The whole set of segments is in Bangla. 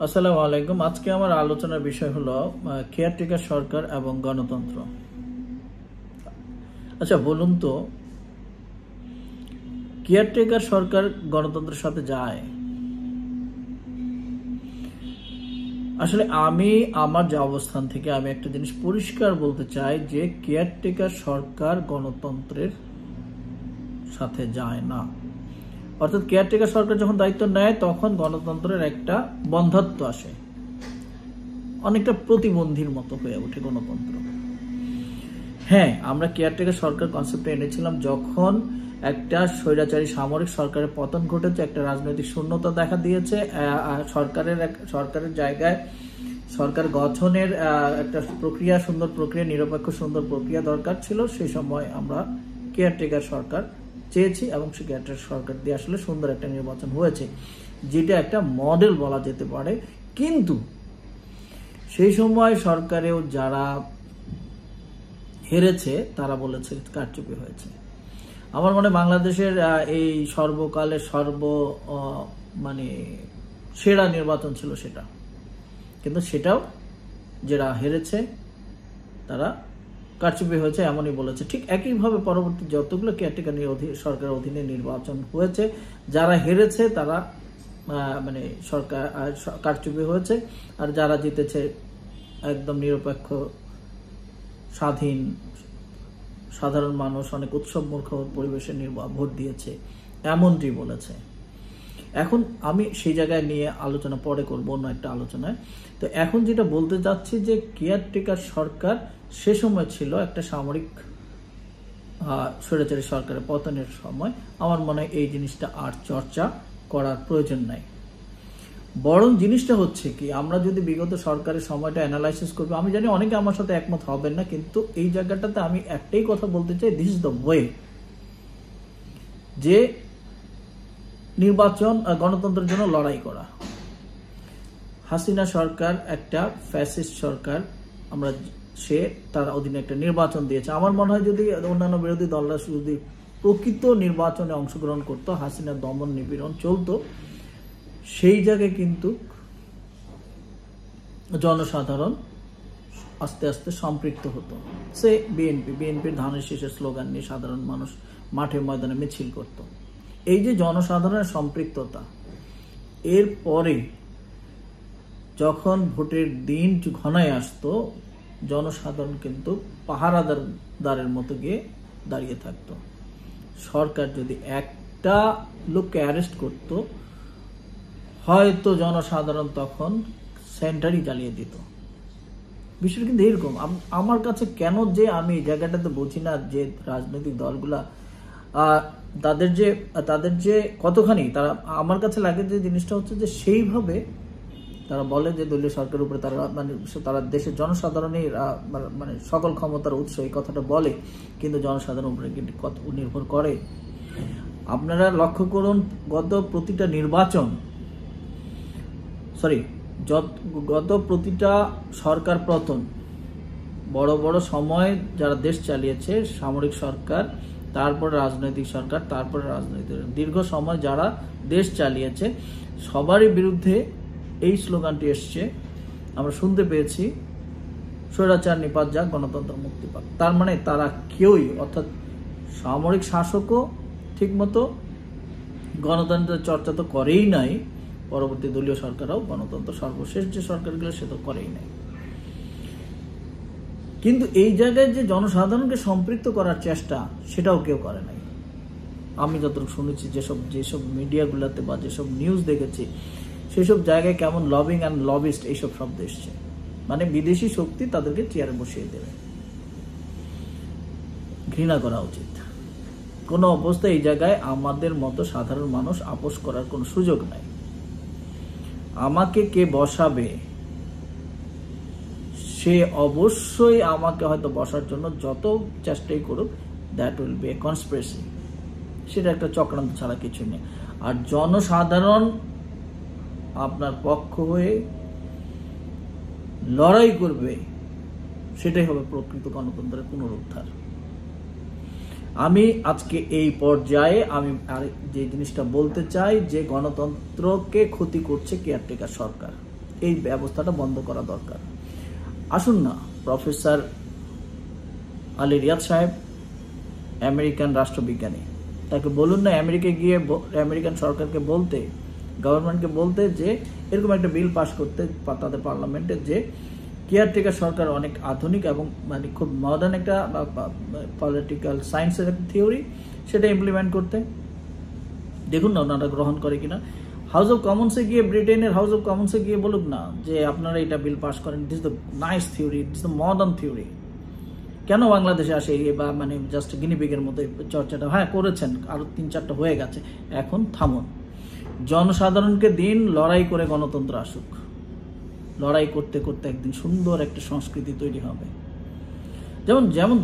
আসসালামু আলাইকুম। আজকে আমার আলোচনার বিষয় হলো কেয়ারটেকার সরকার এবং গণতন্ত্র। আচ্ছা বলুন তো, কেয়ারটেকার সরকার গণতন্ত্রের সাথে যায়? আসলে আমি আমার যে অবস্থান থেকে আমি একটা জিনিস পরিষ্কার বলতে চাই যে কেয়ারটেকার সরকার গণতন্ত্রের সাথে যায় না। অর্থাৎ কেয়ারটেকার সরকার যখন দায়িত্ব নেয় তখন গণতন্ত্রের একটা বন্ধ্যাত্ব আসে, অনেকটা প্রতিবন্ধীর মতো হয়ে ওঠে গণতন্ত্র। হ্যাঁ, আমরা কেয়ারটেকার সরকার কনসেপ্টে এনেছিলাম যখন একটা স্বৈরাচারী সামরিক সরকারের পতন ঘটেছে, একটা রাজনৈতিক শূন্যতা দেখা দিয়েছে, সরকারের জায়গায় সরকার গঠনের একটা প্রক্রিয়া, সুন্দর প্রক্রিয়া, নিরপেক্ষ সুন্দর প্রক্রিয়া দরকার ছিল। সেই সময় আমরা কেয়ারটেকার সরকার চেয়েছি এবং সেই কেয়ারটেকার সরকার দিয়ে আসলে সুন্দর একটা নির্বাচন হয়েছে, যেটা একটা মডেল বলা যেতে পারে। কিন্তু সেই সময় সরকারেও যারা হেরেছে তারা বলেছে কারচুপি হয়েছে। আমার মনে বাংলাদেশের এই সর্বকালের মানে সেরা নির্বাচন ছিল সেটা, কিন্তু সেটাও যারা হেরেছে তারা কারচুপি হয়েছে এমনই বলেছে। ঠিক একইভাবে পরবর্তী যতগুলো কেয়ারটেকার সরকারের অধীনে নির্বাচন হয়েছে, যারা হেরেছে তারা মানে সরকার কারচুপি হয়েছে, আর যারা জিতেছে একদম নিরপেক্ষ, স্বাধীন, সাধারণ মানুষ অনেক উৎসবমুখর পরিবেশে ভোট দিয়েছে, এমনটি বলেছে। এখন আমি সেই জায়গায় নিয়ে আলোচনা পরে করবো অন্য একটা আলোচনায়। তো এখন যেটা বলতে যাচ্ছি যে কেয়ারটেকার সরকার সে সময় ছিল একটা সামরিক স্বৈরাচারী সরকারের পতনের সময়। আমার মনে হয় এই জিনিসটা আর চর্চা করার প্রয়োজন নাই। বরং জিনিসটা হচ্ছে কি, আমরা যদি বিগত সরকারের সময়টা অ্যানালাইসিস করবো, আমি জানি অনেকে আমার সাথে একমত হবেন না, কিন্তু এই জায়গাটাতে আমি একটাই কথা বলতে চাই, দিস ইজ দ্য ওয়ে। যে নির্বাচন গণতন্ত্রের জন্য লড়াই করা। হাসিনা সরকার একটা ফ্যাসিস্ট সরকার, আমরা তার অধীনে একটা নির্বাচন দিয়েছে। আমার মনে হয় যদি অন্যান্য বিরোধী দলরা যদি প্রকৃত নির্বাচনে অংশগ্রহণ করতো, হাসিনার দমন নিপীড়ন চলতো, সেই জায়গায় কিন্তু জনসাধারণ আস্তে আস্তে সম্পৃক্ত হতো। সে বিএনপির ধানের শীষের স্লোগান নিয়ে সাধারণ মানুষ মাঠে ময়দানে মিছিল করত। এই যে জনসাধারণের সম্পৃক্ততা, এরপরে যখন ভোটের দিন ঘনায় আসতো, জনসাধারণ কিন্তু পাহারাদারের মতো গিয়ে দাঁড়িয়ে থাকতো। সরকার যদি একটা লোককে অ্যারেস্ট করতো, হয়তো জনসাধারণ তখন সেন্টারই জ্বালিয়ে দিত। বিষয়টা কিন্তু এরকম। আমার কাছে কেন যে আমি এই জায়গাটাতে বুঝি না যে রাজনৈতিক দলগুলা তাদের যে কতখানি তারা, আমার কাছে লাগে যে জিনিসটা হচ্ছে যে সেইভাবে তারা বলে যে দলীয় সরকারের উপরে তারা দেশের জনসাধারণই মানে সকল ক্ষমতার উৎস, এই কথাটা বলে, কিন্তু জনসাধারণ উপরে কিন্তু কত নির্ভর করে। আপনারা লক্ষ্য করুন, গত প্রতিটা সরকার পতন, বড় বড় সময় যারা দেশ চালিয়েছে, সামরিক সরকার, তারপর রাজনৈতিক সরকার, তারপরে রাজনৈতিক, দীর্ঘ সময় যারা দেশ চালিয়েছে, সবারই বিরুদ্ধে এই স্লোগানটি এসছে, আমরা শুনতে পেয়েছি, স্বৈরাচার নিপাত যাক, গণতন্ত্র মুক্তি পাক। তার মানে তারা কেউই, অর্থাৎ সামরিক শাসকও ঠিকমতো গণতন্ত্রের চর্চা তো করেই নাই, পরবর্তী দলীয় সরকারও গণতন্ত্র সর্বশেষ যে সরকারগুলো সে তো করেই নাই। কিন্তু এই জায়গায় যে জনসাধারণকে সম্পৃক্ত করার চেষ্টা, সেটাও কেউ করে নাই। আমি যতটুকু শুনেছি, যেসব মিডিয়াগুলোতে বা যেসব নিউজ দেখেছি, সেসব জায়গায় কেমন লবিং অ্যান্ড লবিস্ট এইসব শব্দ এসছে, মানে বিদেশি শক্তি তাদেরকে চেয়ারে বসিয়ে দেবে। ঘৃণা করা উচিত। কোনো অবস্থায় এই জায়গায় আমাদের মতো সাধারণ মানুষ আপোষ করার কোনো সুযোগ নাই। আমাকে কে বসাবে, সে অবশ্যই আমাকে হয়তো বসার জন্য যত চেষ্টাই করুক, that will B A conspiracy. সেটা একটা চক্রান্ত ছাড়া কিছু নেই। আর জনসাধারণ আপনার পক্ষ হয়ে লড়াই করবে, সেটাই হবে প্রকৃত গণতন্ত্রের পুনরুদ্ধার। আমি আজকে এই পর্যায়ে আমি যে জিনিসটা বলতে চাই যে গণতন্ত্রকে ক্ষতি করছে কেয়ারটেকার সরকার, এই ব্যবস্থাটা বন্ধ করা দরকার। আসুন না, প্রফেসর আলী রিয়াদ সাহেব আমেরিকান রাষ্ট্রবিজ্ঞানী, তাকে বলুন না আমেরিকা গিয়ে আমেরিকান সরকারকে বলতে, গভর্নমেন্টকে বলতে যে এরকম একটা বিল পাস করতে তাদের পার্লামেন্টে, যে কেয়ারটেকার সরকার অনেক আধুনিক এবং মানে খুব মডার্ন একটা পলিটিক্যাল সায়েন্সের একটা থিওরি, সেটা ইমপ্লিমেন্ট করতে। দেখুন না ওনারা গ্রহণ করে কিনা। হাউস অফ কমন্সে গিয়ে, ব্রিটেনের হাউস অফ কমন্সে গিয়ে বলুক না যে আপনারা এটা বিল পাস করেন, this the nice theory, this the modern theory. কেন বাংলাদেশে আসে বা মানে জাস্ট গিনিপিগের মতো চর্চাটা? হ্যাঁ করেছেন, আরো 3-4টা হয়ে গেছে, এখন থামুন। জনসাধারণকে দিন, লড়াই করে গণতন্ত্র আসুক। লড়াই করতে করতে একদিন সুন্দর একটা সংস্কৃতি তৈরি হবে। যেমন যেমন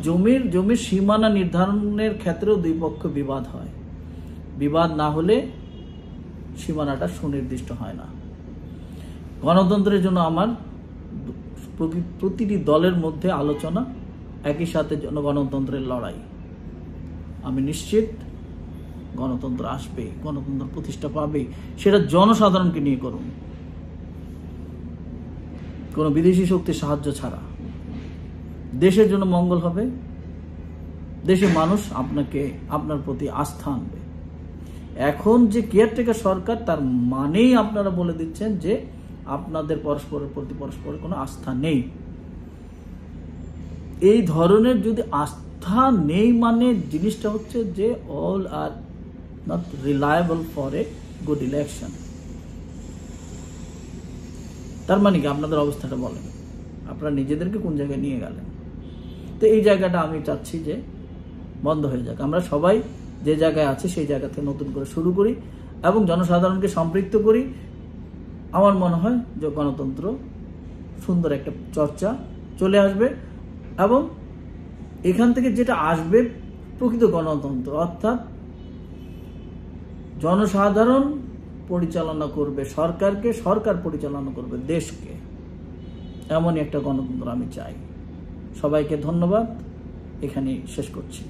জমির সীমানা নির্ধারণের ক্ষেত্রেও দুই পক্ষ বিবাদ হয়, বিবাদ না হলে সীমানাটা সুনির্দিষ্ট হয় না। গণতন্ত্রের জন্য আমার প্রতিটি দলের মধ্যে আলোচনা, একই সাথে গণতন্ত্রের লড়াই। আমি নিশ্চিত গণতন্ত্র আসবে, গণতন্ত্র প্রতিষ্ঠা পাবে, সেটা জনসাধারণকে নিয়ে করুন, কোনো বিদেশি শক্তির সাহায্য ছাড়া। দেশের জন্য মঙ্গল হবে, দেশের মানুষ আপনার প্রতি আস্থা আনবে। এখন যে কেয়ারটেকার সরকার, তার মানেই আপনারা বলে দিচ্ছেন যে আপনাদের পরস্পরের প্রতি পরস্পরের কোনো আস্থা নেই। এই ধরনের যদি আস্থা নেই, মানে জিনিসটা হচ্ছে যে all are not reliable for a good election. তার মানে কি আপনাদের অবস্থাটা বলেন, আপনারা নিজেদেরকে কোন জায়গায় নিয়ে গেলেন? তো এই জায়গাটা আমি চাচ্ছি যে বন্ধ হয়ে যাক। আমরা সবাই যে জায়গায় আছি সেই জায়গা থেকে নতুন করে শুরু করি এবং জনসাধারণকে সম্পৃক্ত করি। আমার মনে হয় যে গণতন্ত্র সুন্দর একটা চর্চা চলে আসবে এবং এখান থেকে যেটা আসবে প্রকৃত গণতন্ত্র, অর্থাৎ জনসাধারণ পরিচালনা করবে সরকারকে, সরকার পরিচালনা করবে দেশকে। এমনই একটা গণতন্ত্র আমি চাই। সবাইকে ধন্যবাদ, এখানেই শেষ করছি।